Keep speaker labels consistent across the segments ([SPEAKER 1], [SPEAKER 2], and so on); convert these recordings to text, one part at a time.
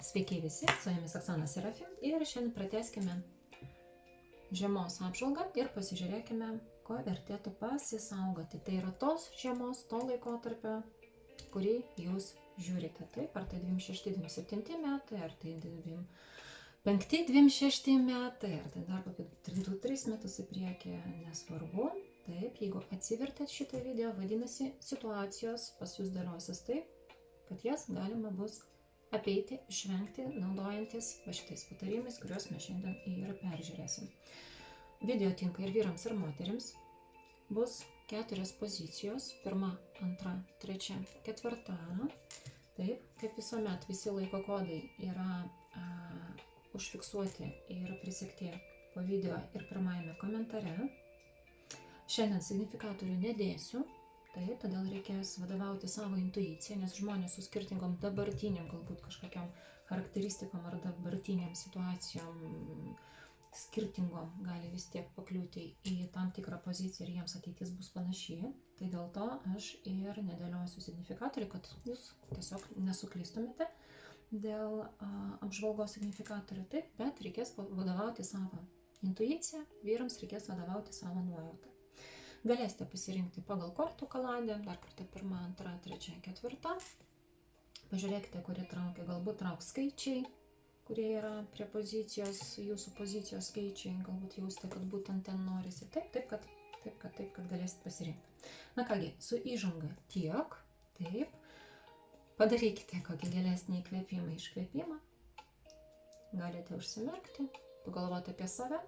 [SPEAKER 1] Sveiki visi, su jumis Oksana Serafim ir šiandien pratęskime žiemos apžvalgą ir pasižiūrėkime, ko vertėtų pasisaugoti. Tai yra tos žiemos, to laikotarpio, kurį jūs žiūrite. Taip, ar tai 26-27 metai, ar tai 25-26 metai, ar tai dar kokį 2-3 metus į priekį, nesvarbu. Taip, jeigu atsivertėt šitą video, vadinasi, situacijos pas jūs dėliosis taip, kad jas galima bus apeiti, išvengti, naudojantis šitais patarimais, kuriuos mes šiandien ir peržiūrėsim. Video tinka ir vyrams, ir moterims. Bus 4 pozicijos. 1, 2, 3, 4. Taip, kaip visuomet, visi laiko kodai yra užfiksuoti ir prisekti po video ir pirmajame komentare. Šiandien signifikatorių nedėsiu. Taip, todėl reikės vadovauti savo intuiciją, nes žmonės su skirtingom dabartiniam, galbūt kažkokiam charakteristikom ar dabartiniam situacijom skirtingom gali vis tiek pakliūti į tam tikrą poziciją ir jiems ateitis bus panaši. Tai dėl to aš ir nedėliosiu signifikatorių, kad jūs tiesiog nesuklystumėte dėl apžvalgos signifikatorių. Taip, bet reikės vadovauti savo intuiciją, vyrams reikės vadovauti savo nuojautą. Galėsite pasirinkti pagal kortų kaladę, dar kartą 1, 2, 3, 4. Pažiūrėkite, kuri traukia, galbūt trauks skaičiai, kurie yra prie pozicijos, jūsų pozicijos skaičiai, galbūt jausite, kad būtent ten norisi. Taip, kad galėsite pasirinkti. Na kągi, su įžanga tiek, taip. Padarykite kokį gilesnį įkvėpimą, iškvėpimą. Galite užsimerkti, pagalvoti apie save.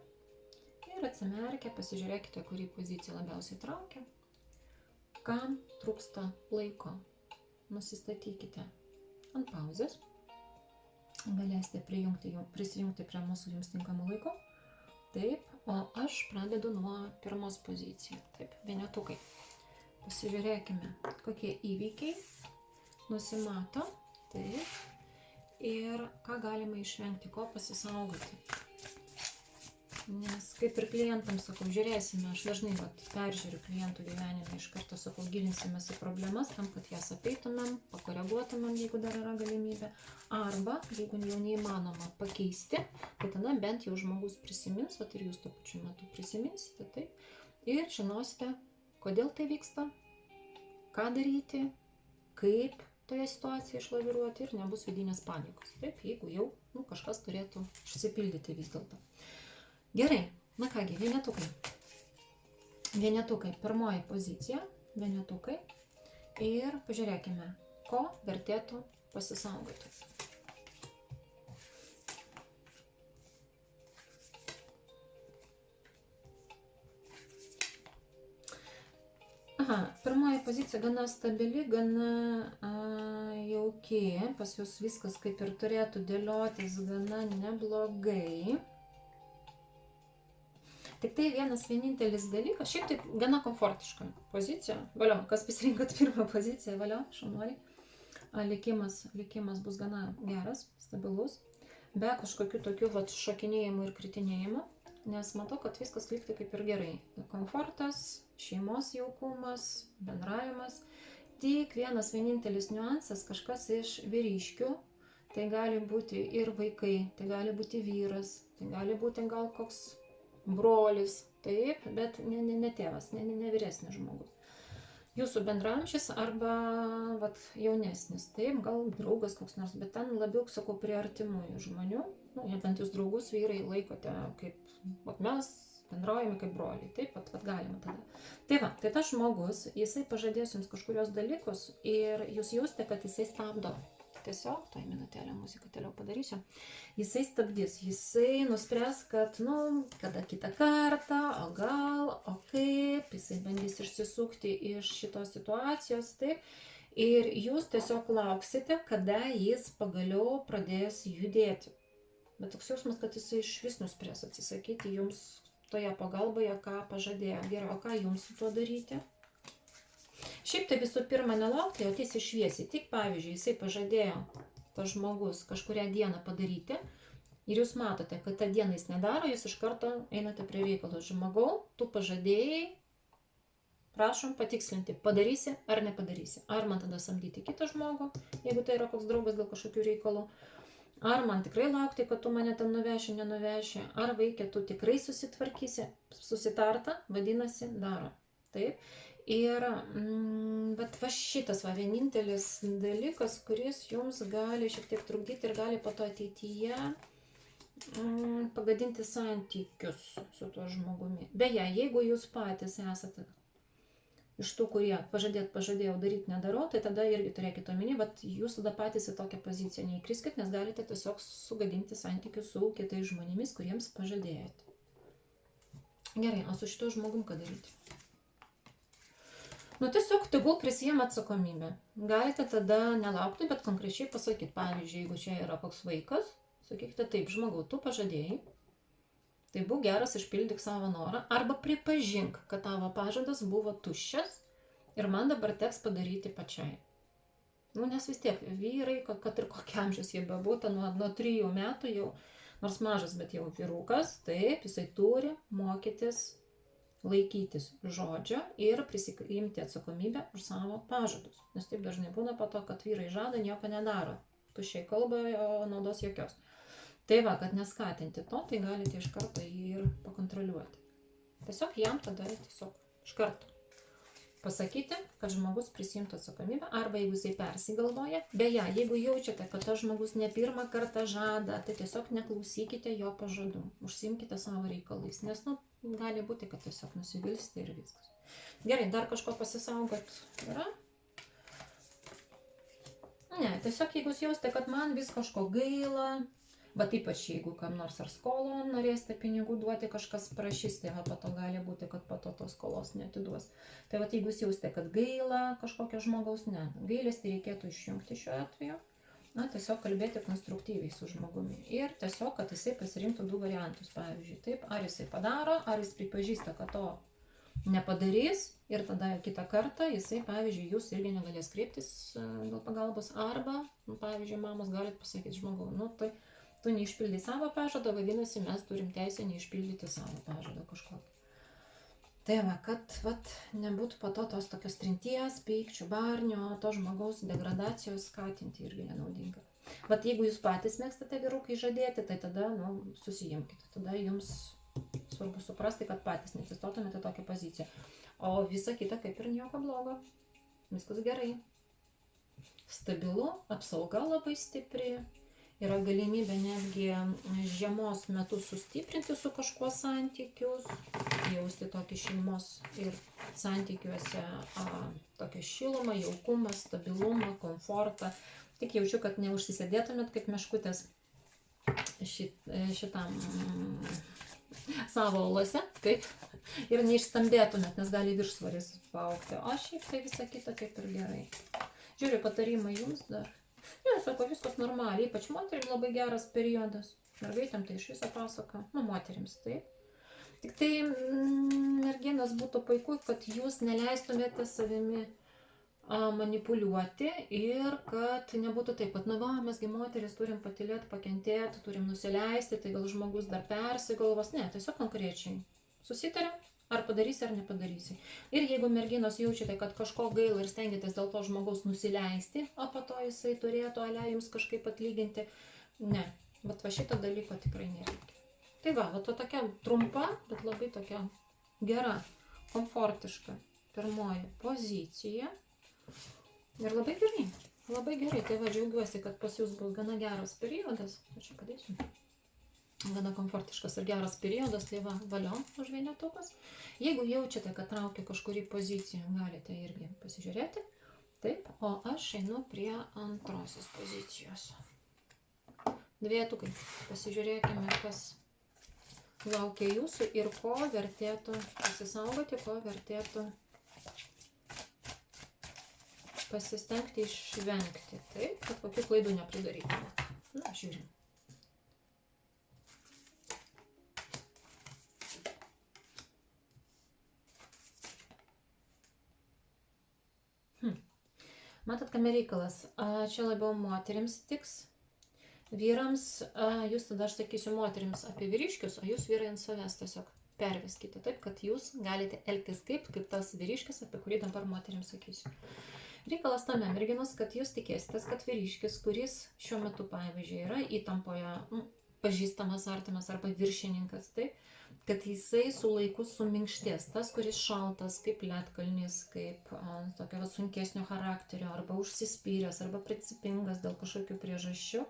[SPEAKER 1] Ir atsimerkę, pasižiūrėkite, kurį poziciją labiausiai traukia. Kam trūksta laiko, nusistatykite ant pauzės. Galėsite prisijungti prie mūsų jums tinkamų laiko. Taip, o aš pradedu nuo pirmos pozicijos. Taip, vienetukai. Pasižiūrėkime, kokie įvykiai nusimato. Taip, ir ką galima išvengti, ko pasisaugoti. Nes kaip ir klientams sakau, žiūrėsime, aš dažnai peržiūriu klientų gyvenime, iš karto sakau, gilinsimės į problemas, tam, kad jas apeitumėm, pakoreguotumėm, jeigu dar yra galimybė. Arba, jeigu jau neįmanoma pakeisti, tai tada bent jau žmogus prisimins, ir jūs tuo pačiu metu prisiminsite, taip, ir žinosite, kodėl tai vyksta, ką daryti, kaip toje situacijoje išlaviruoti ir nebus vidinės panikos. Taip, jeigu jau kažkas turėtų išsipildyti vis dėlto. Gerai, na kągi, vienetukai. Vienetukai, pirmoji pozicija, vienetukai. Ir pažiūrėkime, ko vertėtų pasisaugoti. Aha, pirmoji pozicija gana stabili, gana jauki. Pas jūs viskas kaip ir turėtų dėliotis gana neblogai. Tik tai vienintelis dalykas, šiaip tai gana komfortiška pozicija. Valio, kas pasirinkot pirmą poziciją, valio, šaunuoliai. Likimas bus gana geras, stabilus, be kažkokių tokių šokinėjimų ir kritinėjimų, nes matau, kad viskas likti kaip ir gerai. Komfortas, šeimos jaukumas, bendravimas. Tik vienintelis niuansas, kažkas iš vyriškių, tai gali būti ir vaikai, tai gali būti vyras, tai gali būti gal koks brolis, taip, bet ne tėvas, ne vyresnis žmogus. Jūsų bendramžis arba jaunesnis, taip, gal draugas koks nors, bet ten labiau, sakau, prie artimųjų žmonių, bent jūs draugus vyrai laikote kaip, mes bendraujame kaip broliai, taip, galima tada. Tai tas žmogus, jisai pažadės jums kažkurios dalykus ir jūs jausite, kad jisai stabdo. Tiesiog, toj minutėlę muziką toliau padarysiu. Jisai stabdys, jisai nuspręs, kad, kada kitą kartą, o gal, o kaip, jisai bandys išsisukti iš šitos situacijos, taip. Ir jūs tiesiog lauksite, kada jis pagaliau pradės judėti. Bet toks jausmas, kad jisai iš vis nuspręs atsisakyti jums toje pagalboje, ką pažadėjo. Gerai, o ką jums su tuo daryti? Šiaip tai visų pirma nelaukti, o tiesiai šviesiai. Tik pavyzdžiui, jisai pažadėjo tas žmogus kažkurią dieną padaryti ir jūs matote, kad tą dieną jis nedaro, jūs iš karto einate prie reikalo. Žmogau, tu pažadėjai, prašom patikslinti, padarysi ar nepadarysi. Ar man tada samdyti kitą žmogų, jeigu tai yra koks draugas dėl kažkokių reikalų. Ar man tikrai laukti, kad tu mane ten nuveši, nenuveši, ar vaikė, tu tikrai susitvarkysi, susitarta, vadinasi, daro. Taip. Ir bet va šitas va vienintelis dalykas, kuris jums gali šiek tiek trukdyti ir gali po to ateityje pagadinti santykius su tuo žmogumi. Beje, jeigu jūs patys esate iš tų, kurie pažadėjau daryti, nedarau, tai tada irgi turėkite omeny, bet jūs tada patys į tokią poziciją neįkriskit, nes galite tiesiog sugadinti santykius su kitais žmonėmis, kuriems pažadėjote. Gerai, o su šito žmogum ką daryti? Nu, tiesiog tegul prisijema atsakomybę. Galite tada nelaukti, bet konkrečiai pasakyti. Pavyzdžiui, jeigu čia yra koks vaikas, sakykite taip, žmogau, tu pažadėjai, tai būk geras, išpildyk savo norą, arba pripažink, kad tavo pažadas buvo tuščias ir man dabar teks padaryti pačiai. Nu, nes vis tiek vyrai, kad ir kokia amžius jie bebūtų, nuo 3 metų jau, nors mažas, bet jau vyrukas, taip, jisai turi mokytis laikytis žodžio ir prisiimti atsakomybę už savo pažadus. Nes taip dažnai būna po to, kad vyrai žada, nieko nedaro. Tuščiai kalba, o naudos jokios. Tai va, kad neskatinti to, tai galite iš karto jį ir pakontroliuoti. Tiesiog jam tada tiesiog iš karto pasakyti, kad žmogus prisimtų atsakomybę, arba jeigu jisai persigalvoja. Beje, jeigu jaučiate, kad tas žmogus ne pirmą kartą žada, tai tiesiog neklausykite jo pažadų. Užsiimkite savo reikalais, nes gali būti, kad tiesiog nusivilsite ir viskas. Gerai, dar kažko pasisaugot yra? Ne, tiesiog jeigu jūs jausite, kad man vis kažko gaila, bet ypač jeigu kam nors ar skolą norėsite pinigų duoti, kažkas prašys, tai po to gali būti, kad po to tos skolos neatiduos. Tai jeigu jūs jausite, kad gaila kažkokio žmogaus, ne, gailestį reikėtų išjungti šiuo atveju, tiesiog kalbėti konstruktyviai su žmogumi. Ir tiesiog, kad jisai pasirinktų 2 variantus, pavyzdžiui, taip, ar jisai padaro, ar jis pripažįsta, kad to nepadarys ir tada kitą kartą jisai, pavyzdžiui, jūs irgi negalės kreiptis dėl pagalbos, arba, pavyzdžiui, mamos galit pasakyti žmogau, tai tu neišpildai savo pažadą, vadinasi, mes turim teisę neišpildyti savo pažadą kažkokį. Tai va, kad nebūtų po to tos tokios trinties, pykčių, barnio, to žmogaus degradacijos skatinti irgi nenaudinga. Bet jeigu jūs patys mėgstate vyrukai žadėti, tai tada, susijimkite. Tada jums svarbu suprasti, kad patys neatsistotumėte tokią poziciją. O visa kita kaip ir nieko blogo. Viskas gerai. Stabilu, apsauga labai stipri. Yra galimybė netgi žiemos metu sustiprinti su kažkuo santykius, jausti tokį šeimos ir santykiuose tokią šilumą, jaukumą, stabilumą, komfortą. Tik jaučiu, kad neužsisėdėtumėt kaip meškutės šitam savo olose, taip, ir neišstambėtumėt, nes gali viršsvaris paaugti. O šiaip tai visa kita kaip ir gerai. Žiūriu, patarimai jums dar. Ne, sako, viskas normaliai, ypač moterims labai geras periodas. Mergaitėm tai iš viso pasaka, moterims taip. Tik tai merginos būtų puiku, kad jūs neleistumėte savimi manipuliuoti ir kad nebūtų taip, kad mes moteris turim patylėti, pakentėti, turim nusileisti, tai gal žmogus dar persigalvos. Ne, tiesiog konkrečiai susitariam. Ar padarysi, ar nepadarysi. Ir jeigu merginos jaučiate, kad kažko gaila ir stengiatės dėl to žmogaus nusileisti, o po to jisai turėtų jums kažkaip atlyginti, ne. Bet va šito dalyko tikrai nereikia. Tai va tokia trumpa, bet labai tokia gera, komfortiška pirmoji pozicija. Ir labai gerai, labai gerai. Tai va džiaugiuosi, kad pas jūs bus gana geras periodas. Aš čia padėsiu. Gana komfortiškas ir geras periodas, tai va, valio už vienetukas. Jeigu jaučiate, kad traukia kažkurį poziciją, galite irgi pasižiūrėti. Taip, o aš einu prie antrosios pozicijos. Dvietukai. Pasižiūrėkime, kas laukia jūsų ir ko vertėtų pasisaugoti, ko vertėtų pasistengti išvengti. Taip, kad kokių klaidų nepridarytumėte. Na, žiūrim. Matot, kame reikalas. Čia labiau moterims tiks. Vyrams, jūs tada aš sakysiu moterims apie vyriškius, o jūs vyrai ant savęs tiesiog perveskite. Taip, kad jūs galite elgtis kaip tas vyriškis, apie kurį dabar moterims sakysiu. Reikalas tame, merginos, kad jūs tikėsitės, kad vyriškis, kuris šiuo metu, pavyzdžiui, yra įtampoje, pažįstamas, artimas arba viršininkas, tai, kad jisai su laiku suminkštės. Tas, kuris šaltas, kaip ledkalnis, kaip tokio sunkesnio charakterio, arba užsispyręs, arba principingas dėl kažkokių priežasčių.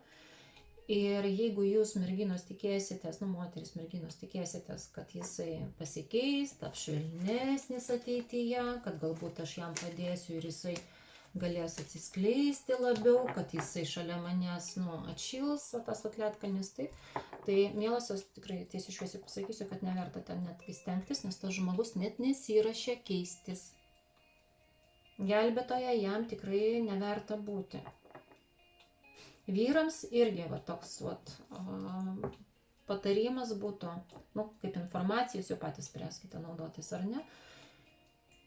[SPEAKER 1] Ir jeigu jūs, merginos, tikėsitės, moteris merginos tikėsitės, kad jisai pasikeis, taps švelnesnis ateityje, kad galbūt aš jam padėsiu ir jisai galės atsiskleisti labiau, kad jisai šalia manęs, atšils, tas ledkalnis, tai mielosios, tikrai tiesiai šviesiai pasakysiu, kad neverta ten net stengtis, nes tas žmogus net nesiruošia keistis. Gelbėtoja jam tikrai neverta būti. Vyrams irgi toks patarimas būtų, kaip informacija, jūs jau patys spręskite naudotis ar ne.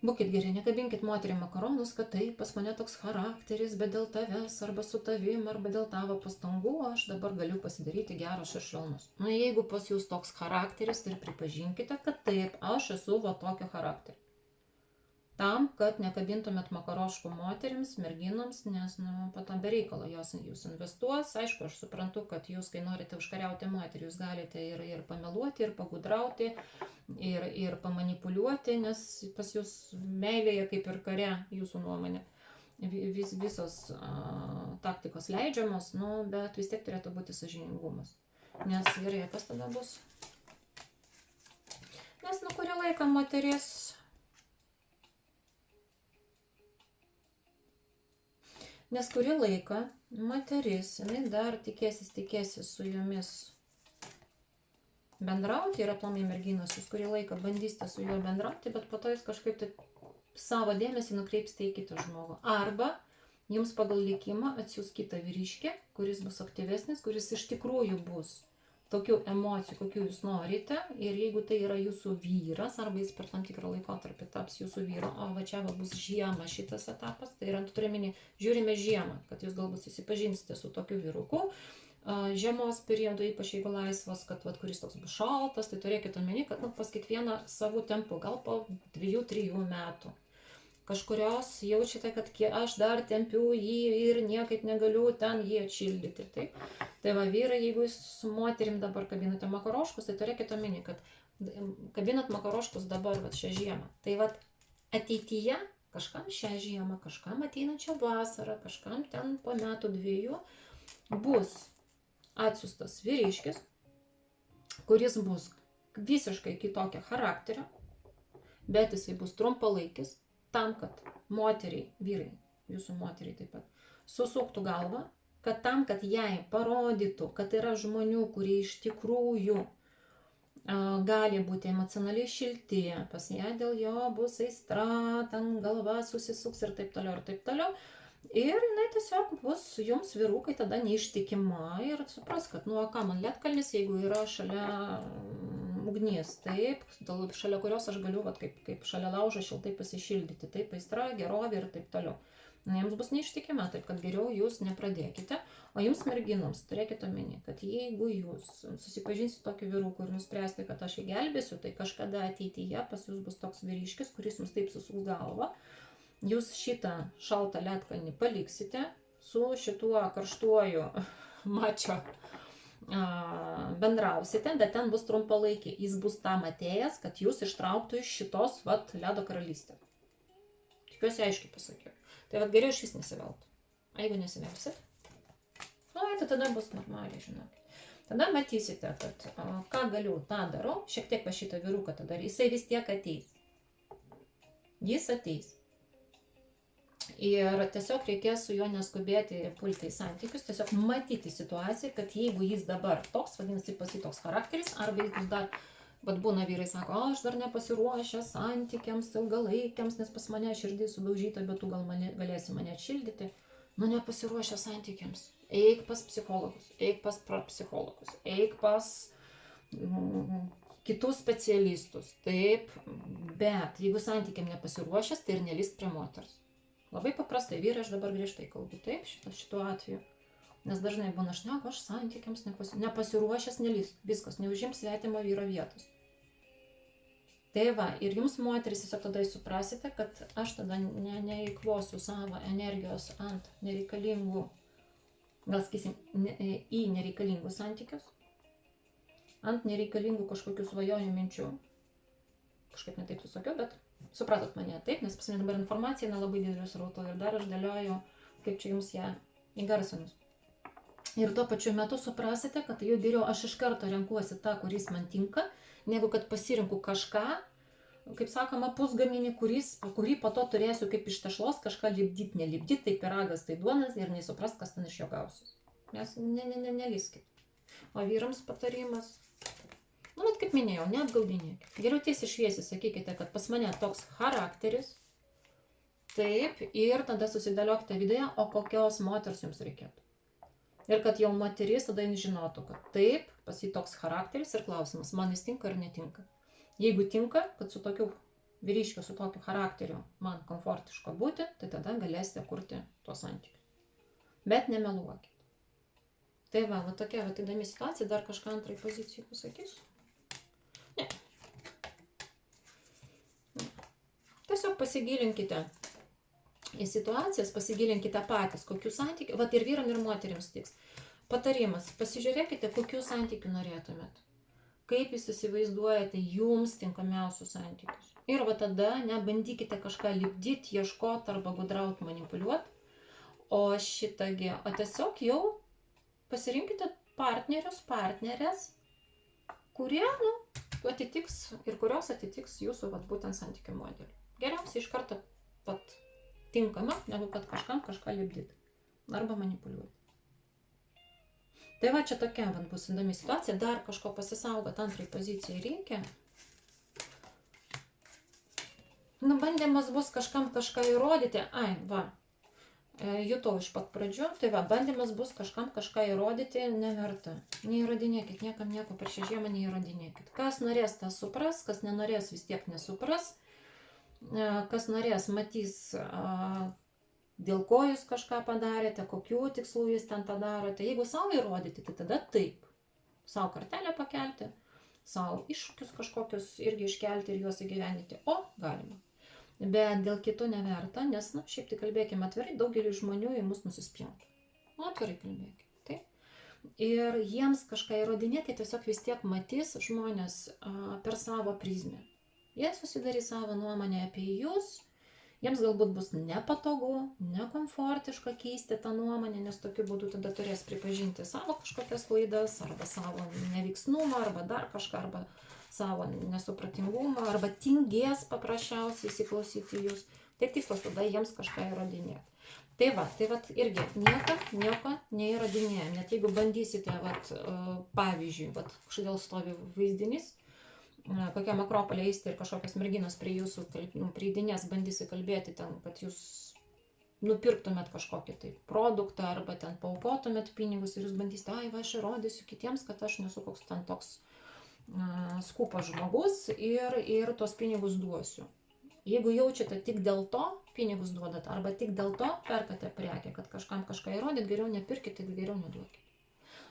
[SPEAKER 1] Būkit geri, nekabinkit moterį makaronus, kad tai pas mane toks charakteris, bet dėl tavęs, arba su tavim, arba dėl tavo pastangų, aš dabar galiu pasidaryti geras ir švelnus. Jeigu pas jūs toks charakteris, tai pripažinkite, kad taip, aš esu tokio charakterio. Tam, kad nekabintumėt makaroškų moterims, merginoms, nes, patam be reikalo jos jūs investuos. Aišku, aš suprantu, kad jūs, kai norite užkariauti moterį, jūs galite ir pameluoti, ir pagudrauti, ir pamanipuliuoti, nes pas jūs meilėje, kaip ir kare, jūsų nuomonė, visos taktikos leidžiamos, bet vis tiek turėtų būti sąžiningumas. Nes gerai, kas tada bus? Nes kurį laiką moteris... Nes kurį laiką moteris, jinai dar tikėsis su jumis bendrauti, ir aplamai merginos, jūs kurį laiką bandysite su juo bendrauti, bet po to jūs kažkaip tai savo dėmesį nukreipsite į kitą žmogų. Arba jums pagal likimą atsiųs kitą vyriškį, kuris bus aktyvesnis, kuris iš tikrųjų bus tokių emocijų, kokių jūs norite, ir jeigu tai yra jūsų vyras, arba jis per tam tikrą laikotarpį taps jūsų vyru, o čia bus žiema šitas etapas, tai yra, turime, žiūrime žiemą, kad jūs galbūt susipažinsite su tokiu vyruku, žiemos periodu, ypač jeigu laisvas, kad kuris toks bus šaltas, tai turėkite omeny, kad pas kiekvieną savų tempų, gal po 2-3 metų. Kažkurios jaučiate, kad aš dar tempiu jį ir niekaip negaliu ten jį atšildyti. Tai vyrai, jeigu jūs su moterim dabar kabinate makaroškus, tai turėkite omeny, kad kabinat makaroškus dabar šią žiemą. Tai ateityje, kažkam šią žiemą, kažkam ateinančią vasarą, kažkam ten po metų 2 bus atsiųstas vyriškis, kuris bus visiškai kitokio charakterio, bet jisai bus trumpalaikis, tam, kad moteriai, vyrai, jūsų moteriai taip pat, susuktų galvą, kad tam, kad jai parodytų, kad yra žmonių, kurie iš tikrųjų gali būti emocionaliai šilti, pas ją dėl jo bus aistra, ten galva susisuks ir taip toliau, ir taip toliau. Ir jinai tiesiog bus jums vyrukai tada neištikima ir supras, kad ką man ledkalnis, jeigu yra šalia ugnies, taip, šalia kurios aš galiu, kaip šalia laužo šiltai pasišildyti, taip, aistra, gerovė ir taip toliau. Jums bus neištikima, taip, kad geriau jūs nepradėkite, o jums merginoms turėkite omeny, kad jeigu jūs susipažinsite tokiu vyruku ir nuspręsite, kad aš jį gelbėsiu, tai kažkada ateityje pas jūs bus toks vyriškis, kuris jums taip susuks galvą. Jūs šitą šaltą ledkalnį paliksite, su šituo karštuoju mačio bendrausite, bet ten bus trumpalaikį. Jis bus tam atėjęs, kad jūs ištrauktų iš šitos ledo karalystę. Tikiuosi aiškiai pasakiau. Tai geriau iš vis nesiveltų. Jeigu nesivelsit, tai tada bus normaliai, žinokit. Tada matysite, kad ką galiu, tą darau, šiek tiek va šitą vyruką tada, jisai vis tiek ateis. Jis ateis. Ir tiesiog reikės su juo neskubėti pulti į santykius, tiesiog matyti situaciją, kad jeigu jis dabar toks, vadinasi, pas jį toks charakteris, arba jis dar, būna vyrai sako, aš dar nepasiruošęs santykiams, ilgalaikiams, nes pas mane širdis sudaužyta, bet tu gal galėsi mane atšildyti. Nepasiruošęs santykiams. Eik pas psichologus, eik pas psichologus, eik pas kitus specialistus. Taip, bet jeigu santykiam nepasiruošęs, tai ir nelįsk prie moters. Labai paprastai, vyrai, aš dabar griežtai kalbu, taip, šituo atveju. Nes dažnai būna šneka, aš santykiams nepasiruošęs nelįsk, viskas, neužims svetimo vyro vietos. Tai va, ir jums moteris tiesiog tada suprasite, kad aš tada neįkvosiu savo energijos ant nereikalingų, gal sakysim, į nereikalingus santykius, ant nereikalingų kažkokių svajonių minčių. Kažkaip netaip susakiau, bet supratot mane taip, nes pas mane dabar informacija nelabai didelio srauto ir dar aš dėlioju, kaip čia jums ją įgarsinus. Ir tuo pačiu metu suprasite, kad jau geriau aš iš karto renkuosi tą, kuris man tinka, negu kad pasirinku kažką, kaip sakoma, pusgaminį, kurį po to turėsiu kaip iš tešlos kažką lipdyti, nelipdyti, tai pyragas, tai duonas ir nesuprast, kas ten iš jo gausis. Nes neliskit. O vyrams patarimas, nu, bet kaip minėjau, neapgaudinėkit. Geriau tiesiai šviesiai sakykite, kad pas mane toks charakteris, taip, ir tada susidėliokite viduje, o kokios moters jums reikėtų. Ir kad jau moteris tada jis žinotų, kad taip, pas jį toks charakteris ir klausimas, man jis tinka ar netinka. Jeigu tinka, kad su tokiu vyriškiu, su tokiu charakteriu man komfortiška būti, tai tada galėsite kurti tuos santykius. Bet nemeluokit. Tai va tokia įdomi situacija, dar kažką antrai pozicijai pasakysiu. Ne. Tiesiog pasigilinkite į situacijas, pasigilinkite patys, kokių santykių, vat ir vyram, ir moterims tiks. Patarimas, pasižiūrėkite, kokių santykių norėtumėt. Kaip jūs įsivaizduojate jums tinkamiausius santykius. Ir va tada nebandykite kažką lipdyti, ieškoti arba gudrauti, manipuliuoti. O tiesiog jau pasirinkite partnerius, partnerės, kurie, atitiks ir kurios atitiks jūsų būtent santykių modelį. Geriausiai iš karto pat tinkama, negu kad kažkam kažką lipdyti arba manipuliuoti. Tai va čia tokia bus įdomi situacija, dar kažko pasisaugot antrai pozicijai reikia. Bandymas bus kažkam kažką įrodyti, jutau iš pat pradžių, tai va, bandymas bus kažkam kažką įrodyti, neverta. Neįrodinėkit, niekam nieko per šią žiemą neįrodinėkit. Kas norės, tas supras, kas nenorės, vis tiek nesupras. Kas norės, matys, dėl ko jūs kažką padarėte, kokių tikslų jūs ten tą darote. Jeigu savo įrodyti, tai tada taip. Savo kartelę pakelti, savo iššūkius kažkokius irgi iškelti ir juos įgyvendinti. O, galima. Bet dėl kitų neverta, nes, šiaip tai kalbėkime atvirai, daugelį žmonių į mus nusispjautų. Atvirai kalbėkime. Taip. Ir jiems kažką įrodinėti tiesiog vis tiek matys žmonės per savo prizmę. Jie susidarys savo nuomonę apie jūs, jiems galbūt bus nepatogu, nekomfortiška keisti tą nuomonę, nes tokiu būdu tada turės pripažinti savo kažkokias klaidas, arba savo neveiksnumą, arba dar kažką, arba savo nesupratingumą, arba tingės paprasčiausiai įsiklausyti jūs. Tai tikslas tada jiems kažką įrodinėti. Tai va irgi nieko neįrodinėjam. Net jeigu bandysite, pavyzdžiui, kažkodėl stovi vaizdinys, kokiam Akropolė eisite ir kažkokios merginos prie jūsų prieidinės bandysi kalbėti ten, kad jūs nupirktumėt kažkokį tai produktą arba ten paaukotumėt pinigus ir jūs bandysite, aš įrodysiu kitiems, kad aš nesu koks ten toks skupas žmogus ir tuos pinigus duosiu. Jeigu jaučiate tik dėl to pinigus duodat arba tik dėl to perkate prekę, kad kažkam kažką įrodyt, geriau nepirkite, geriau neduokite.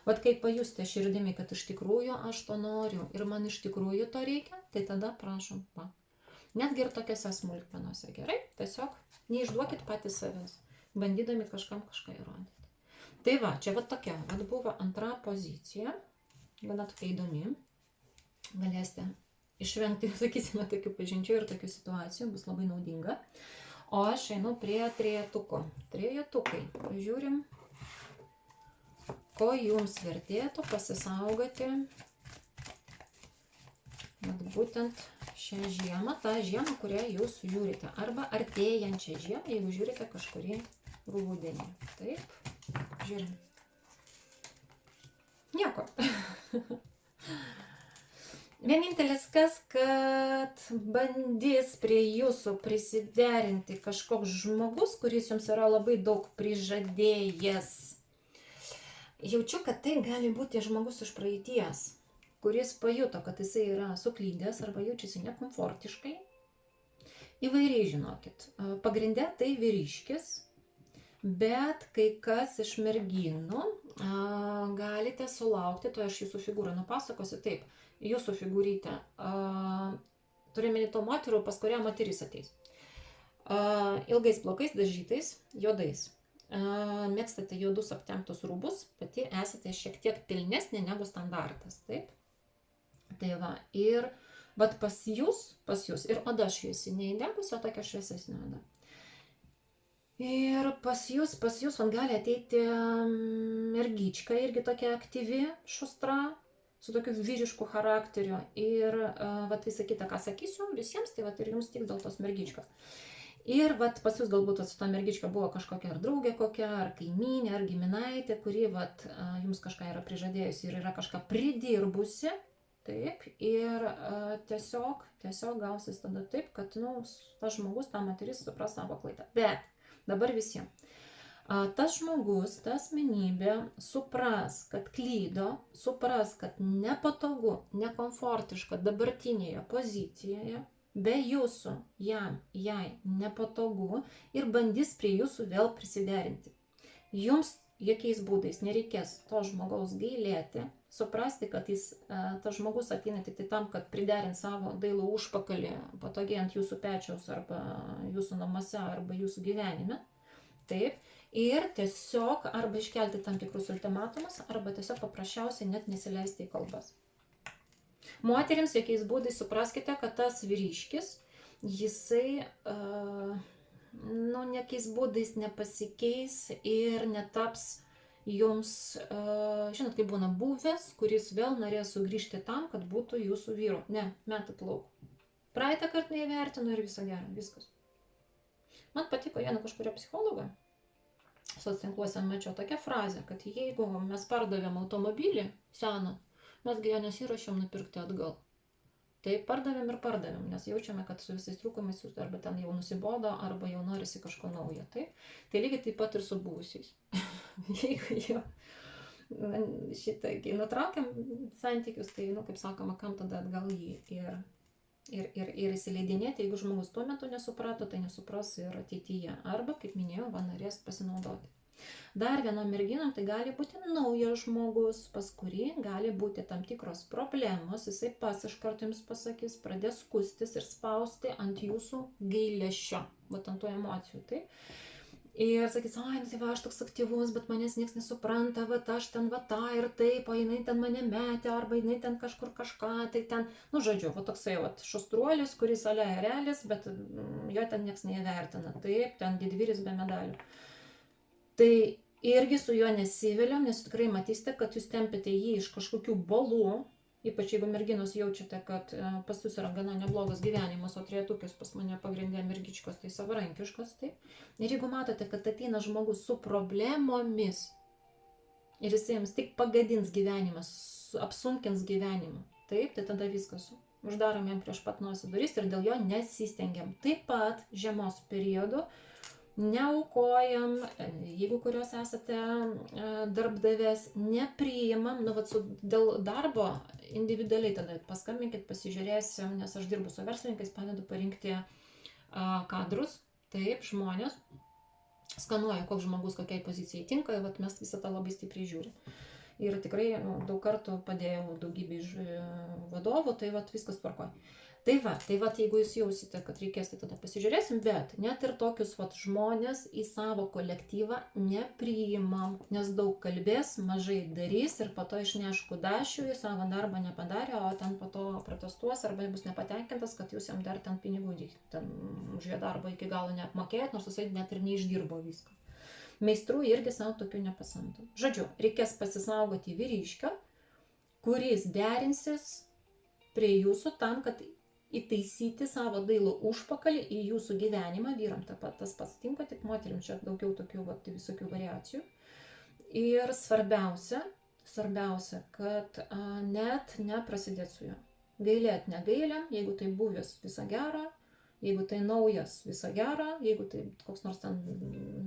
[SPEAKER 1] Vat kaip pajusite širdimi, kad iš tikrųjų aš to noriu ir man iš tikrųjų to reikia, tai tada prašom, netgi ir tokiose smulkmenose, gerai? Tiesiog neišduokit patys savęs, bandydami kažkam kažką įrodyti. Tai va, čia tokia, buvo antra pozicija, gana tokia įdomi, galėsite išvengti, sakysime, tokių pažinčių ir tokių situacijų, bus labai naudinga. O aš einu prie trejetuko. Trejetukai, pažiūrim, ko jums vertėtų pasisaugoti būtent šią žiemą, tą žiemą, kurią jūs žiūrite, arba artėjančią žiemą, jeigu žiūrite kažkurį rudenį. Taip, žiūrim. Nieko. Vienintelis kad bandys prie jūsų prisiderinti kažkoks žmogus, kuris jums yra labai daug prižadėjęs. Jaučiu, kad tai gali būti žmogus iš praeities, kuris pajuto, kad jisai yra suklydęs arba jaučiasi nekomfortiškai. Įvairiai žinokit. Pagrinde tai vyriškis, bet kai kas iš merginų galite sulaukti, to aš jūsų figūrą nupasakosiu, taip, jūsų figūrytę Turime to moterų, pas kurią moteris ateis. Ilgais plaukais, dažytais, juodais. Mėgstate juodus aptemptus rūbus, pati esate šiek tiek pilnesnė negu standartas, taip? Tai va, ir bet pas jūs ir oda šviesi, neįdegusi, o tokia šviesesnė oda. Ir pas jūs man gali ateiti mergyčka, irgi tokia aktyvi, šustra, su tokiu vyrišku charakteriu. Ir vat visą kitą, ką sakysiu visiems, tai vat ir jums tik dėl tos mergyčkos. Ir vat pas jūs galbūt su ta mergyčka buvo kažkokia ar draugė kokia, ar kaimynė, ar giminaitė, kuri vat jums kažką yra prižadėjusi ir yra kažką pridirbusi. Taip, ir tiesiog gausis tada taip, kad tas žmogus, ta moteris supras savo klaidą. Bet dabar visiems. Tas žmogus, ta asmenybė supras, kad klydo, supras, kad nepatogu, nekomfortiška dabartinėje pozicijoje, be jūsų, jai nepatogu ir bandys prie jūsų vėl prisiderinti. Jums jokiais būdais nereikės to žmogaus gailėti, suprasti, kad tas žmogus ateina tik tam, kad priderint savo dailų užpakalį patogiai ant jūsų pečiaus arba jūsų namuose arba jūsų gyvenime. Taip. Ir tiesiog arba iškelti tam tikrus ultimatumus, arba tiesiog paprasčiausiai net nesileisti į kalbas. Moterims jokiais būdais supraskite, kad tas vyriškis, jisai jokiais būdais nepasikeis ir netaps jums, žinot, kaip būna buvęs, kuris vėl norės sugrįžti tam, kad būtų jūsų vyru. Ne, metat lauk. Praeitą kartą neįvertino ir visą gerą, viskas. Man patiko viena kažkuria psichologą, socitinkluose mačiau tokią frazę, kad jeigu mes pardavėm automobilį seną, mesgi jo nesiruošiam nupirkti atgal. Tai pardavėm ir pardavėm, nes jaučiame, kad su visais trūkumais arba ten jau nusibodo, arba jau norisi kažko naujo. Tai lygiai taip pat ir su buvusiais. Jeigu jau nutraukiam santykius, tai, kaip sakoma, kam tada atgal jį ir įsileidinėti. Jeigu žmogus tuo metu nesuprato, tai nesupras ir ateityje. Arba, kaip minėjau, norės pasinaudoti. Dar vienom merginom tai gali būti naujas žmogus, pas kurį gali būti tam tikros problemos, jisai pats iš karto jums pasakys, pradės skustis ir spausti ant jūsų gailesčio, vat ant tų emocijų, tai. Ir sakys, tai va, aš toks aktyvus, bet manęs niekas nesupranta, va, aš ten va tą ir taip, o jinai ten mane metė, arba jinai ten kažkur kažką, tai ten, žodžiu, va toksai, va, šustruolis, kuris realis, bet jo ten niekas neįvertina, taip, ten didvyris be medalių. Tai irgi su juo nesiviliam, nes tikrai matysite, kad jūs tempite jį iš kažkokių balų, ypač jeigu merginos jaučiate, kad pas jūs yra gana neblogas gyvenimas, o trejetukės pas mane pagrindė mergičkos, tai savarankiškos, taip. Ir jeigu matote, kad ateina žmogus su problemomis ir jis jums tik pagadins gyvenimą, apsunkins gyvenimą, taip, tai tada viskas. Uždarom jam prieš pat nosį duris ir dėl jo nesistengiam. Taip pat žiemos periodu neaukojam, jeigu kurios esate darbdavės, nepriimam, dėl darbo individualiai tada paskambinkit, pasižiūrėsim, nes aš dirbu su verslininkais, padedu parinkti kadrus, taip, žmonės, skanuoju, koks žmogus kokiai pozicijai tinka, vat mes visą tą labai stipriai žiūrim. Ir tikrai daug kartų padėjau daugybę vadovų, tai vat viskas tvarkoja. Tai va, jeigu jūs jausite, kad reikės, tai tada pasižiūrėsim, bet net ir tokius žmonės į savo kolektyvą nepriimam, nes daug kalbės, mažai darys ir po to išneš kudašių, į savo darbą nepadarė, o ten po to protestuos arba bus nepatenkintas, kad jūs jam dar ten pinigų už jo darbą iki galo neapmokėjot, nors jisai net ir neišdirbo viską. Meistrų irgi savo tokių nepasamdo. Žodžiu, reikės pasisaugoti vyriškio, kuris derinsis prie jūsų tam, kad įtaisyti savo dailų užpakalį į jūsų gyvenimą. Vyram tas pats tinka, tik moterims čia daugiau tokių visokių variacijų. Ir svarbiausia, kad net neprasidėt su juo. Gailėt negailiam, jeigu tai buvęs visą gerą, jeigu tai naujas visą gerą, jeigu tai koks nors ten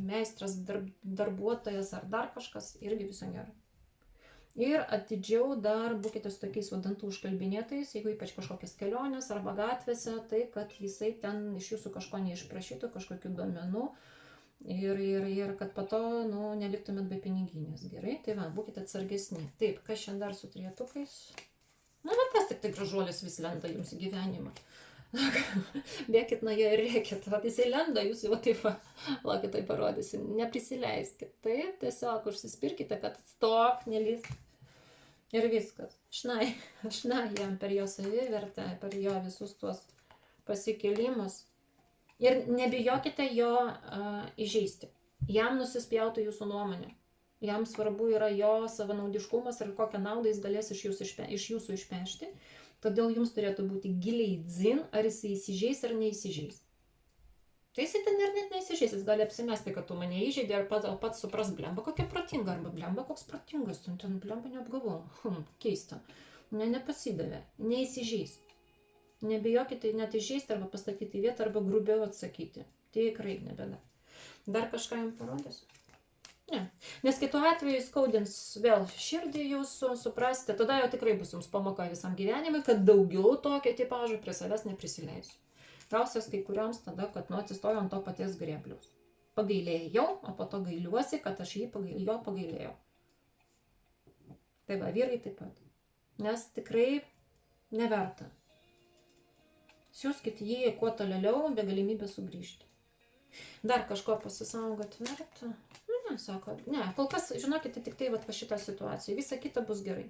[SPEAKER 1] meistras, darbuotojas ar dar kažkas, irgi visą gerą. Ir atidžiau dar būkite su tokiais dantų užkalbinėtais, jeigu ypač kažkokias kelionės arba gatvėse, tai kad jisai ten iš jūsų kažko neišprašytų, kažkokių duomenų ir kad po to neliktumėt be piniginės. Gerai, tai va, būkite atsargesni. Taip, kas šiandien dar su trejetukais? Kas tik tai gražuolis vis lenda jums į gyvenimą. Bėkit nuo jo ir rėkit, vat jisai lenda, jūs jau taip, lakit tai parodysiu, neprisileiskit, taip, tiesiog užsispirkite, kad stok, nelys ir viskas. Šnai jam per jo savivertę, per jo visus tuos pasikėlimus. Ir nebijokite jo įžeisti. Jam nusispjautų jūsų nuomonę. Jam svarbu yra jo savanaudiškumas ir kokią naudą jis galės iš jūsų išpešti. Todėl jums turėtų būti giliai dzin, ar jis įsižeis ar neįsižeis. Tai jis ten ir net neįsižeis, jis gali apsimesti, kad tu mane įžeidė, ar pats supras, blemba kokia protinga, arba blemba koks protingas, ten blemba neapgavau, keista. Nepasidavė, neįsižeis. Nebijokite net įžeisti arba pastatyti į vietą, arba grubiau atsakyti. Tikrai nebėda. Dar kažką jums parodysiu? Ne. Nes kitu atveju skaudins vėl širdį jūsų, suprasite, tada jau tikrai bus jums pamoka visam gyvenimui, kad daugiau tokio tipažo prie savęs neprisileisiu. Gausias kai kurioms tada, kad atsistoju ant to paties grėbliaus. Pagailėjau, o po to gailiuosi, kad aš jo pagailėjau. Tai va, vyrai taip pat. Nes tikrai neverta. Siūskit jį kuo tolėliau, be galimybės sugrįžti. Dar kažko pasisaugot verta? Ne, sako, ne, kol kas, žinokite, tik tai va šitą situaciją. Visa kita bus gerai.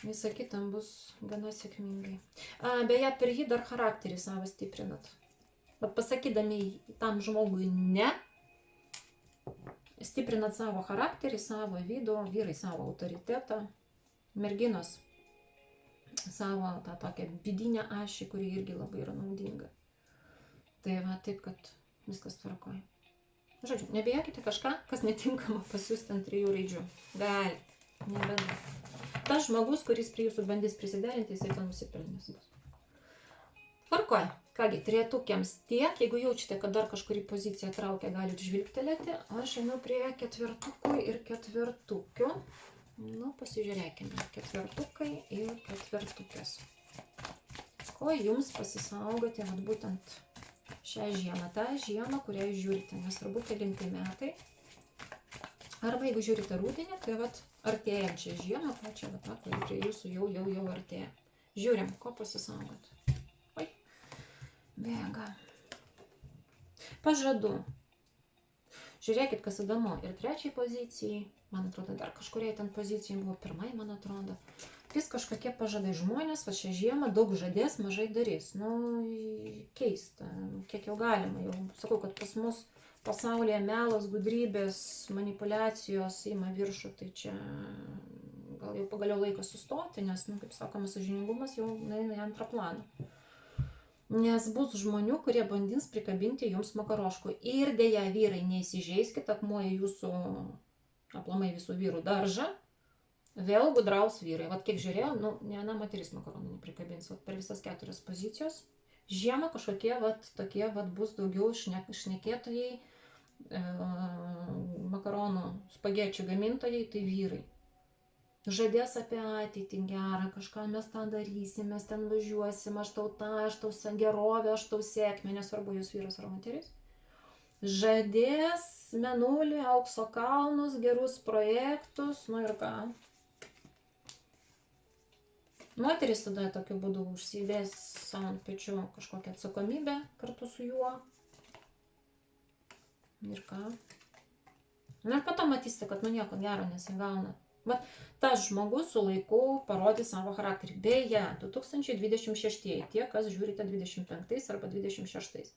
[SPEAKER 1] Visa kita bus gana sėkmingai. Beje, per jį dar charakterį savo stiprinat. Vat pasakydami tam žmogui ne, stiprinat savo charakterį, savo vidų, vyrai savo autoritetą, merginos savo tą tokią vidinę ašį, kuri irgi labai yra naudinga. Tai va, taip, kad viskas tvarkoja. Žodžiu, nebijokite kažką, kas netinkama pasiūsti ant 3 raidžių. Gali, nebėda. Tas žmogus, kuris prie jūsų bandys prisiderinti, jisai ten nusipelnys bus. Tvarkoja. Kągi, trejetukiams tiek, jeigu jaučiate, kad dar kažkurį poziciją traukia, galite žvilgtelėti. Aš einu prie ketvirtukų ir ketvirtukių. Nu, pasižiūrėkime. Ketvirtukai ir ketvirtukės. Ko jums pasisaugoti, vat būtent šią žiemą, tą žiemą, kurią jūs žiūrite, nesvarbu kelinti metai. Arba jeigu žiūrite rudenį, tai vat artėjančią žiemą, pačią vat tą, kuri prie jūsų jau artėja. Žiūrim, ko pasisaugoti. Oi, bėga. Pažadu. Žiūrėkit, kas įdomu. Ir trečiai pozicijai, man atrodo, dar kažkuriai ten pozicijai buvo, pirmai, man atrodo. Vis kažkokie pažadai žmonės, va šią žiemą daug žadės, mažai darys. Nu, keista, kiek jau galima. Jau sakau, kad pas mus pasaulyje melas, gudrybės, manipulacijos ima viršų, tai čia gal jau pagaliau laikas sustoti, nes, nu, kaip sakoma, sąžiningumas jau nueina į antrą planą. Nes bus žmonių, kurie bandys prikabinti jums makaroškų. Ir dėja, vyrai, neįsižeiskit, akmuoja jūsų, aplamai visų vyrų daržą. Vėl gudraus vyrai. Vat kiek žiūrėjau, nu, ne viena moteris makaronų neprikabins. Vat per visas 4 pozicijos. Žiemą kažkokie, vat, tokie, vat, bus daugiau šnekėtojai, makaronų, spagečių gamintojai, tai vyrai. Žadės apie ateitį gerą, kažką mes tą darysim, mes ten važiuosim, aš tau gerovę, aš tau sėkmę, nesvarbu jūs vyras ar moteris. Žadės mėnulį, aukso kalnus, gerus projektus, nu ir ką. Moteris tada tokiu būdu užsidės savo ant pečių kažkokią atsakomybę kartu su juo. Ir ką. Nu ir po to matysite, kad nu nieko gero nesigauna. Bet tas žmogus su laiku parodys savo charakterį. Beje, 2026, tie, kas žiūrite 25 arba 26.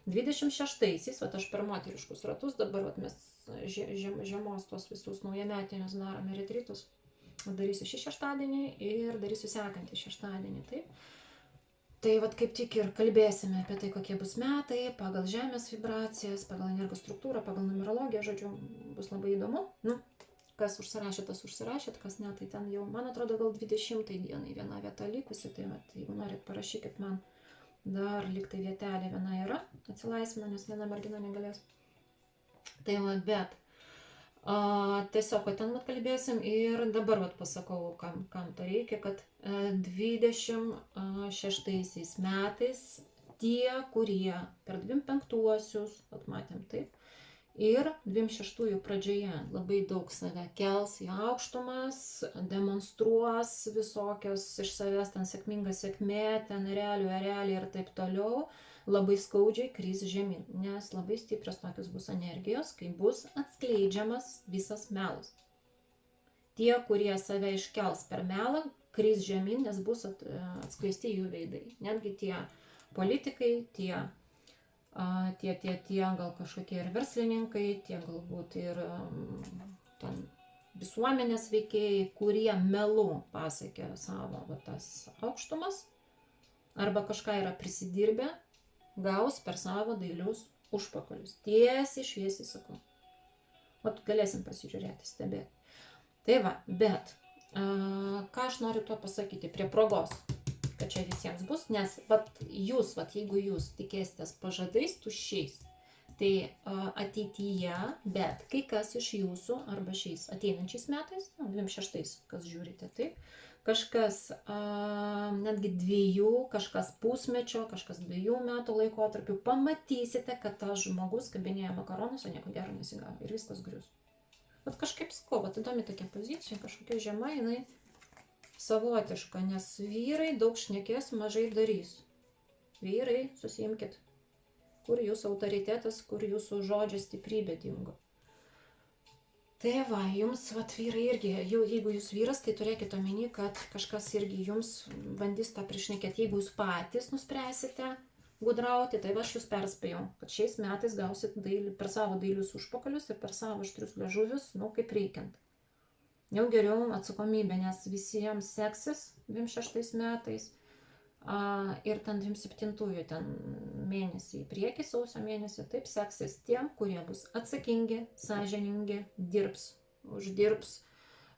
[SPEAKER 1] 26-aisiais, vat aš per moteriškus ratus, dabar vat mes žiemos tos visus naujametinius darome retrytus. Darysiu šį šeštadienį ir darysiu sekantį šeštadienį. Taip. Tai vat kaip tik ir kalbėsime apie tai, kokie bus metai, pagal žemės vibracijas, pagal energostruktūrą, pagal numerologiją, žodžiu, bus labai įdomu. Nu, kas užsirašėt, tas užsirašėt, kas ne, tai ten jau, man atrodo, gal 20 dienai viena vieta likusi, tai vat, jeigu norit, parašykit man, dar liktai vietelė viena yra, atsilaisvina, nes viena mergina negalės. Tai vat, bet tiesiog, kad ten vat kalbėsim ir dabar vat pasakau, kam to reikia, kad 26 metais tie, kurie per 25-uosius, vat matėm taip, Ir 26 pradžioje labai daug save kels į aukštumas, demonstruos visokios iš savęs ten sėkminga sėkmė, ten realiai ir taip toliau, labai skaudžiai kris žemyn, nes labai stiprios tokios bus energijos, kai bus atskleidžiamas visas melas. Tie, kurie save iškels per melą, kris žemyn, nes bus atskleisti jų veidai. Netgi tie politikai, tie gal kažkokie ir verslininkai, tie galbūt ir ten visuomenės veikėjai, kurie melu pasiekė savo tas aukštumas, arba kažką yra prisidirbę, gaus per savo dailius užpakalius. Tiesiai šviesiai sakau. Vat galėsim pasižiūrėti, stebėti. Tai va, bet ką aš noriu tuo pasakyti, prie progos, kad čia visiems bus, nes jeigu jūs tikėsitės pažadais tuščiais, tai ateityje, bet kai kas iš jūsų, arba šiais ateinančiais metais, 26, kas žiūrite, taip, kažkas netgi 2, kažkas pusmečio, kažkas 2 metų laikotarpiu, pamatysite, kad tas žmogus kabinėja makaronus, o nieko gero nesigavo ir viskas grius. Bet kažkaip sakau, įdomi tokia pozicija, kažkokia žema, jinai savotiška, nes vyrai daug šnekės, mažai darys. Vyrai, susiimkit, kur jūsų autoritetas, kur jūsų žodžio stiprybė dingo. Tai va, jums, vyrai irgi, jeigu jūs vyras, tai turėkite omeny, kad kažkas irgi jums bandys tą prišnekėti. Jeigu jūs patys nuspręsite gudrauti, tai aš jūs perspėjau, kad šiais metais gausit per savo dailius užpakalius ir per savo aštrius liežuvius, kaip reikiant. Jau geriau atsakomybė, nes visiems seksis 26 metais ir ten 27 mėnesį į priekį, sausio mėnesį, taip seksis tiem, kurie bus atsakingi, sąžiningi, dirbs, uždirbs,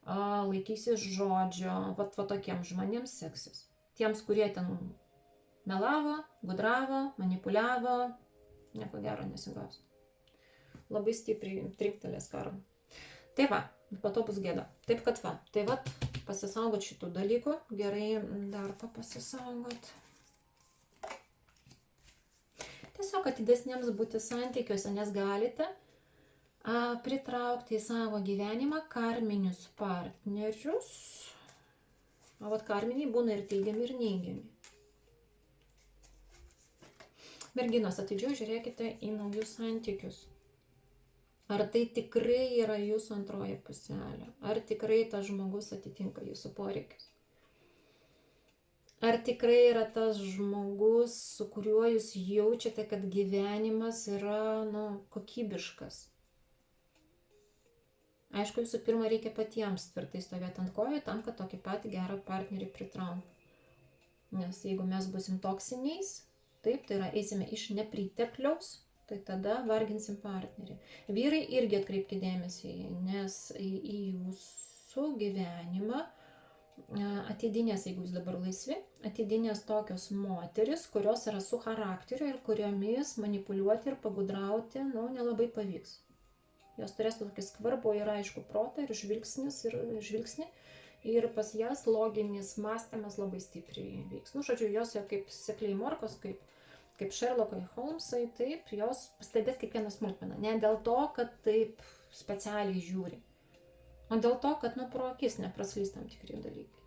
[SPEAKER 1] laikysis žodžio, tokiems žmonėms seksis. Tiems, kurie ten melavo, gudravo, manipuliavo, nieko gero nesigaus. Labai stipriai trinktelės karma. Tai va, po to bus gėda. Taip kad pasisaugot šitų dalykų, gerai darbą pasisaugot. Tiesiog atidesniems būti santykiuose, nes galite pritraukti į savo gyvenimą karminius partnerius. O karminiai būna ir teigiami, ir neigiami. Merginos, atidžiau žiūrėkite į naujus santykius. Ar tai tikrai yra jūsų antroji puselė? Ar tikrai tas žmogus atitinka jūsų poreikius? Ar tikrai yra tas žmogus, su kuriuo jūs jaučiate, kad gyvenimas yra kokybiškas? Aišku, visų pirma, reikia patiems tvirtai stovėti ant kojų, tam, kad tokį patį gerą partnerį pritraukti. Nes jeigu mes busim toksiniais, taip, tai yra eisime iš nepritekliaus, tai tada varginsim partnerį. Vyrai irgi atkreipkite dėmesį, nes į jūsų gyvenimą ateidinės, jeigu jūs dabar laisvi, ateidinės tokios moteris, kurios yra su charakteriu ir kuriomis manipuliuoti ir pagudrauti, nelabai pavyks. Jos turės tokį skvarbų ir aišku protą ir žvilgsnį, ir pas jas loginis mąstymas labai stipriai veiks. Žodžiu, jos jau kaip sekliai morkos, kaip Šerlokai Holmsai, taip, jos pastebės kiekvieną smulkmeną. Ne dėl to, kad taip specialiai žiūri, o dėl to, kad pro akis nepraslys tam tikri dalykai.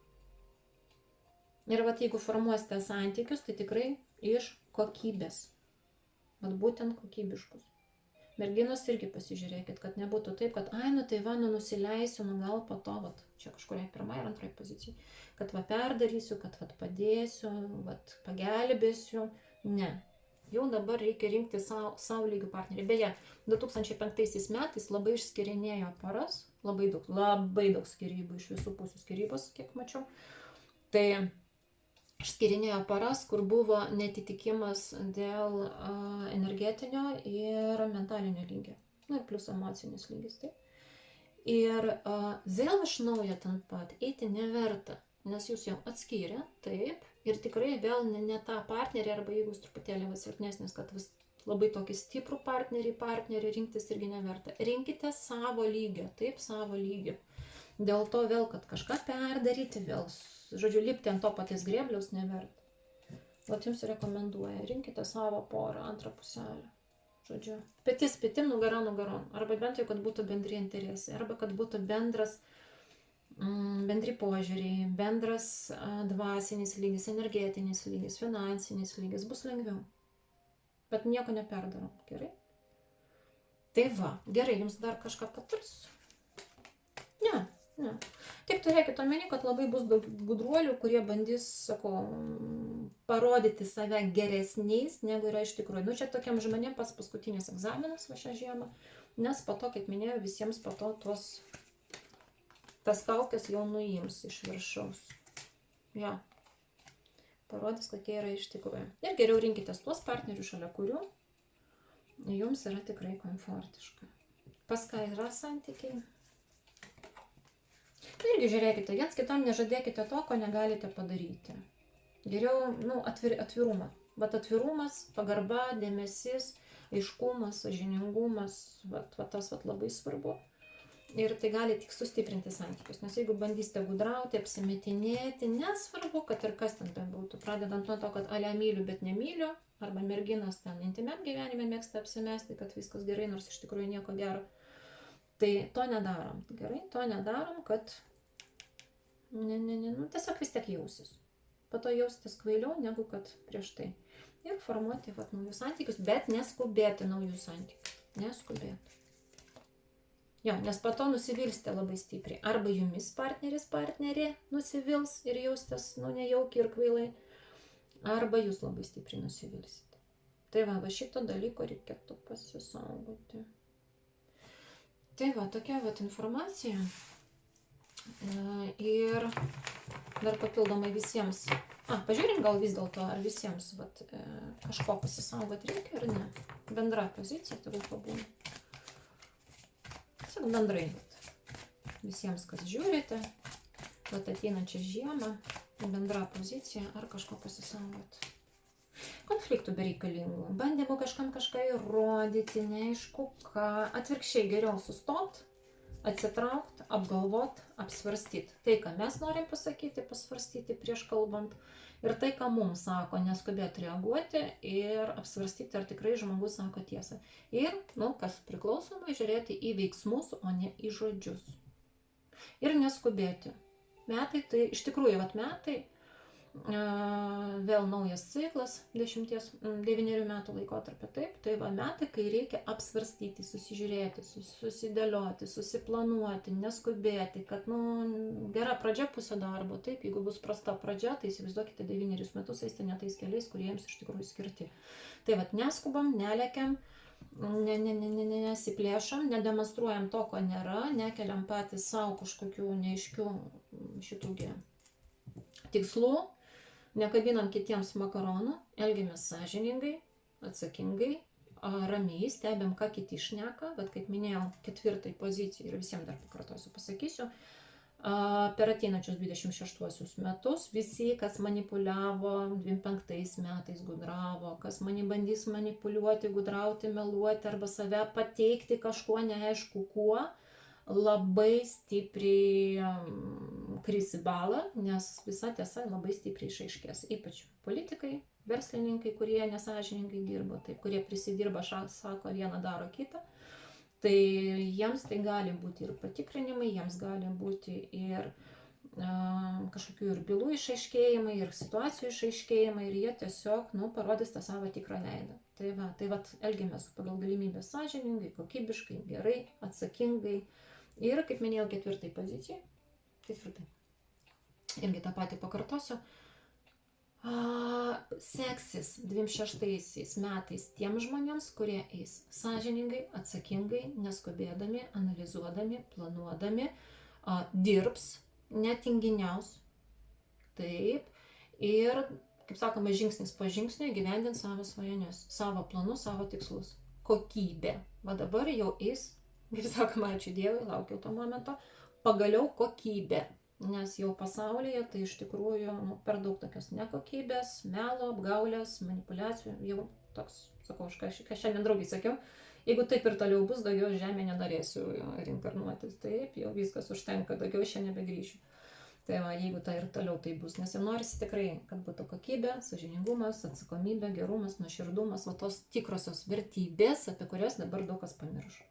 [SPEAKER 1] Ir jeigu formuosite santykius, tai tikrai iš kokybės. Būtent kokybiškus. Merginos irgi pasižiūrėkit, kad nebūtų taip, kad nusileisiu, gal po to, čia kažkuria pirmai ir antrai pozicijai, kad perdarysiu, kad padėsiu, pagelbėsiu. Ne. Jau dabar reikia rinkti savo lygių partnerį. Beje, 2005 metais labai išskirinėjo poras, labai daug skyrybų, iš visų pusių skyrybos, kiek mačiau. Tai išskirinėjo poras, kur buvo netitikimas dėl energetinio ir mentalinio lygio. Ir plus emocinis lygis. Taip. Ir vėl iš naujo ten pat eiti neverta, nes jūs jau atskyrė, taip, ir tikrai vėl ne tą partnerį, arba jeigu jūs truputėlį silpnesnis, kad labai tokį stiprų partnerį rinktis irgi neverta. Rinkite savo lygio, taip, savo lygio. Dėl to vėl, kad kažką perdaryti, vėl, žodžiu, lipti ant to paties grėbliaus neverta. Jums rekomenduoja, rinkite savo porą, antrą puselę. žodžiu, petis petim, nugara nugaron, arba bent jau, kad būtų bendri interesai, arba kad būtų bendri požiūriai, bendras dvasinis lygis, energetinis lygis, finansinis lygis, bus lengviau. Bet nieko neperdarom, gerai? Tai va, gerai, jums dar kažką patars? Ne. Tik turėkit omeny, kad labai bus daug gudruolių, kurie bandys, parodyti save geresniais, negu yra iš tikrųjų. Čia tokiam žmonėm pats paskutinis egzaminas va šią žiemą, nes po to, kaip minėjau, visiems po to tas kaukės jau nuims iš viršaus. Ja. Parodys, kokie yra iš tikrųjų. Ir geriau rinkitės tuos partnerius, šalia kurių jums yra tikrai komfortiška. Pas ką yra santykiai? Irgi žiūrėkite, viens kitam nežadėkite to, ko negalite padaryti. Geriau, atvirumą. Bet atvirumas, pagarba, dėmesys, aiškumas, sąžiningumas, tas labai svarbu. Ir tai gali tik sustiprinti santykius. Nes jeigu bandysite gudrauti, apsimetinėti, nesvarbu, kad ir kas ten bebūtų. Pradedant nuo to, kad ale myliu, bet nemyliu, arba merginas ten intymiam gyvenime mėgsta apsimesti, kad viskas gerai, nors iš tikrųjų nieko gero. Tai to nedarom. Gerai, to nedarom, kad tiesiog vis tiek jausis. Po to jausitės kvailiau, negu kad prieš tai. Ir formuoti naujus santykius, bet neskubėti naujų santykių. Neskubėti. Jo, nes po to nusivilsite labai stipriai. Arba jumis partnerė nusivils ir jaustės nejaukiai ir kvailai. Arba jūs labai stipriai nusivilsite. Tai va šito dalyko reikėtų pasisaugoti. Tai va, tokia informacija. Ir dar papildomai visiems, pažiūrim gal vis dėlto, ar visiems kažko pasisaugoti reikia ar ne. Bendra pozicija, tegul pabūna. Tiesiog bendrai, visiems, kas žiūrite, ateinančią žiemą, bendra pozicija, ar kažko pasisaugoti. Konfliktų bereikalingų, bandymų kažkam kažką įrodyti, neaišku ką, atvirkščiai geriau sustot, atsitraukti, apgalvoti, apsvarstyti. Tai, ką mes norim pasakyti, pasvarstyti prieš kalbant, ir tai, ką mums sako, neskubėti reaguoti ir apsvarstyti, ar tikrai žmogus sako tiesą. Ir, kas priklausomai, žiūrėti į veiksmus, o ne į žodžius. Ir neskubėti. Metai, tai iš tikrųjų, metai, vėl naujas ciklas, 9 metų laikotarpio, taip, tai metai, kai reikia apsvarstyti, susižiūrėti, susidėlioti, susiplanuoti, neskubėti, kad, gera pradžia pusė darbo, taip, jeigu bus prasta pradžia, tai įsivaizduokite 9 metus eisite ne tais keliais, kurie jiems iš tikrųjų skirti. Tai neskubam, nelekiam, nesiplėšam, nedemonstruojam to, ko nėra, nekeliam patys savo kažkokių neaiškių šitų tikslų, nekabinam kitiems makaronų, elgiamės sąžiningai, atsakingai, ramiai, stebim, ką kiti šneka, bet kaip minėjau, 4 pozicijai ir visiems dar pakartosiu, pasakysiu, per ateinančius 26 metus visi, kas manipuliavo 25 metais, gudravo, kas bandys manipuliuoti, gudrauti, meluoti arba save pateikti kažkuo neaišku kuo, labai stipriai kris į balą, nes visa tiesa labai stipriai išaiškės. Ypač politikai, verslininkai, kurie nesąžiningai dirba, taip, kurie prisidirba, sako vieną, daro kitą. Tai jiems tai gali būti ir patikrinimai, jiems gali būti ir kažkokių ir bylų išaiškėjimai, ir situacijų išaiškėjimai, ir jie tiesiog, parodys tą savo tikrą veidą. Tai elgiamės pagal galimybę sąžiningai, kokybiškai, gerai, atsakingai. Ir, kaip minėjau, 4 pozicijai. 4. Irgi tą patį pakartosiu. Seksis 26 metais tiems žmonėms, kurie eis sąžiningai, atsakingai, neskubėdami, analizuodami, planuodami, dirbs, netinginiaus. Taip. Ir, kaip sakoma, žingsnis po žingsnio įgyvendins savo svajones, savo planus, savo tikslus. Kokybė. Va dabar jau eis, kaip sakoma, ačiū Dievui, laukiau to momento, pagaliau kokybė. Nes jau pasaulyje tai iš tikrųjų per daug tokios nekokybės, melo, apgaulės, manipulacijų. Jau toks, sakau, aš šiandien draugai sakiau, jeigu taip ir toliau bus, daugiau žemė nenorėsiu reinkarnuotis. Taip, jau viskas užtenka, daugiau šiandien nebegrįšiu. Tai va, jeigu tai ir toliau tai bus, nes jau norisi tikrai, kad būtų kokybė, sąžiningumas, atsakomybė, gerumas, nuoširdumas, o tos tikrosios vertybės, apie kurias dabar daug kas pamiršo.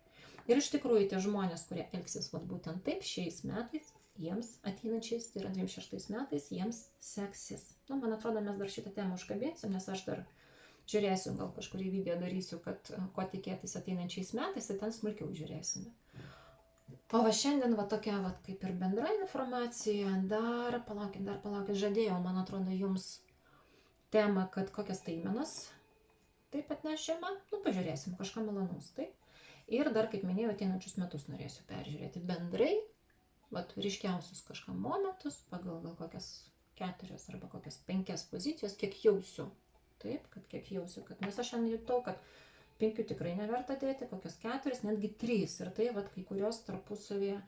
[SPEAKER 1] Ir iš tikrųjų tie žmonės, kurie elgsis vat būtent taip šiais metais, jiems ateinančiais, tai yra 26 metais, jiems seksis. Nu, man atrodo, mes dar šitą temą užkabinsim, nes aš dar žiūrėsiu, gal kažkurį video darysiu, kad ko tikėtis ateinančiais metais, tai ten smulkiau žiūrėsime. O va šiandien va tokia va kaip ir bendra informacija, dar palaukit, žadėjau, man atrodo, jums temą, kad kokias taimenas taip pat nešima, nu pažiūrėsim, kažką malonaus, taip. Ir dar, kaip minėjau, ateinančius metus norėsiu peržiūrėti bendrai, vat ryškiausius kažkam momentus, pagal gal kokias 4 arba kokias 5 pozicijos, kiek jausiu, taip, kiek jausiu, nes aš šiandien jutau, kad 5 tikrai neverta dėti, kokios 4, netgi 3. Ir tai, vat, kai kurios tarpusavėje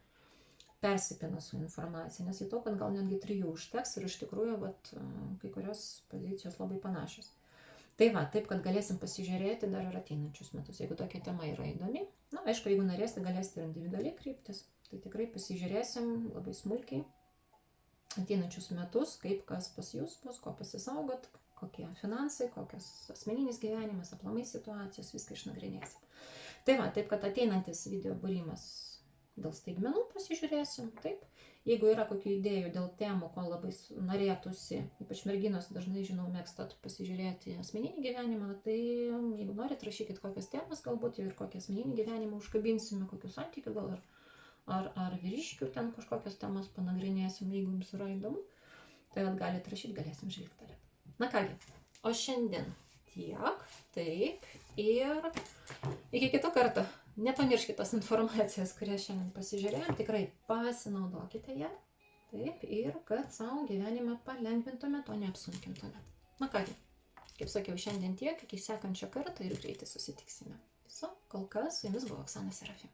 [SPEAKER 1] persipina su informacija, nes jutau, kad gal netgi 3 užteks ir iš tikrųjų, vat, kai kurios pozicijos labai panašios. Tai va, taip, kad galėsim pasižiūrėti dar ir ateinančius metus, jeigu tokia tema yra įdomi. Na, aišku, jeigu norėsite, galėsite ir individualiai kryptis. Tai tikrai pasižiūrėsim labai smulkiai ateinančius metus, kaip kas pas jūs bus, ko pasisaugot, kokie finansai, kokios asmeninis gyvenimas, aplamai situacijos, viską išnagrinėsim. Tai va, taip, kad ateinantis video būrimas dėl staigmenų pasižiūrėsim, taip. Jeigu yra kokių idėjų dėl temų, ko labai norėtųsi, ypač merginos dažnai, žinau, mėgstat pasižiūrėti asmeninį gyvenimą, tai jeigu norit, rašykit kokias temas, galbūt ir kokį asmeninį gyvenimą užkabinsime, kokių santykių gal ar vyriškių ten kažkokias temas panagrinėsim, jeigu jums yra įdomu, tai galit rašyti, galėsim žvilgtelėti. Na kągi, o šiandien tiek, taip, ir iki kito karto. Nepamirškite tos informacijos, kurią šiandien pasižiūrėjom, tikrai pasinaudokite ją, taip, ir kad savo gyvenimą palengvintumėt, o neapsunkintumėt. Na kągi, kaip sakiau, šiandien tiek, iki sekančio karto ir greitai susitiksime. Viso, kol kas, su jumis buvo Oksana Serafim.